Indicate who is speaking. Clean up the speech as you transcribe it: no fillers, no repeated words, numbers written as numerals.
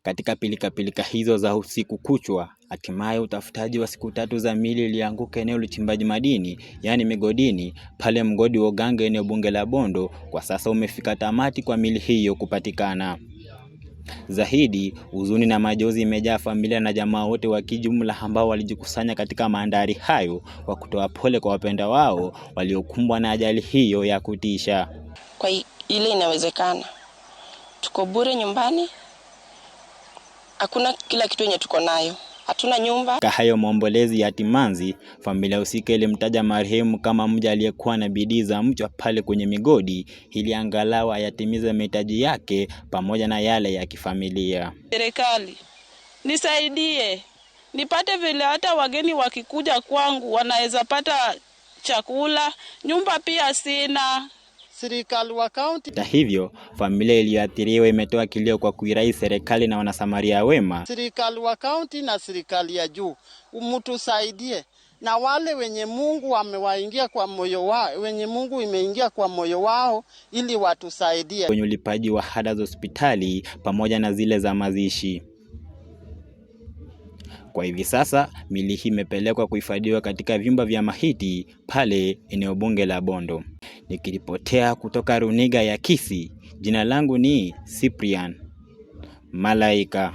Speaker 1: Katika pilika hizo za usiku kuchwa, hatimaye utafutaji wa siku 3 za miili ilianguka eneo la uchimbaji madini, yani migodini, pale mgodi wa Oganga eneo bunge la Bondo. Kwa sasa umefika tamati kwa miili hiyo kupatikana. Zaidi, huzuni na majonzi imejaa familia na jamaa wote wa kijumla ambao walijikusanya katika mandhari hayo kwa kutoa pole kwa wapenda wao waliokumbwa na ajali hiyo ya kutisha.
Speaker 2: Kwa ile inawezekana, tuko bure nyumbani, hakuna kila kitu yenye tuko nayo, hatuna nyumba.
Speaker 1: Kwa hayo maombolezi ya timanzi, familia husika ilimtaja marehemu kama mja aliyekuwa na bidii za mchwa pale kwenye migodi ili angalau ayatimize mahitaji yake pamoja na yale ya kifamilia.
Speaker 3: Serikali nisaidie, nipate vile hata wageni wakikuja kwangu wanaweza pata chakula, nyumba pia sina.
Speaker 4: Serikali wa kaunti.
Speaker 1: Hata hivyo, familia iliyoathiriwa imetoa kilio kwa kuirai serikali na wanasamaria wema.
Speaker 4: Serikali wa kaunti na serikali ya juu, mtusaidie. Na wale wenye Mungu amewaingia kwa moyo wao, wenye Mungu imeingia kwa moyo wao, ili watusaidie
Speaker 1: kwenye ulipaji wa ada za hospitali pamoja na zile za mazishi. Kwa hivi sasa, miili hii imepelekwa kuhifadhiwa katika vyumba vya maiti pale eneo bunge la Bondo. Nikiripotea kutoka runinga ya Kisii, jina langu ni Cyprian Malaika.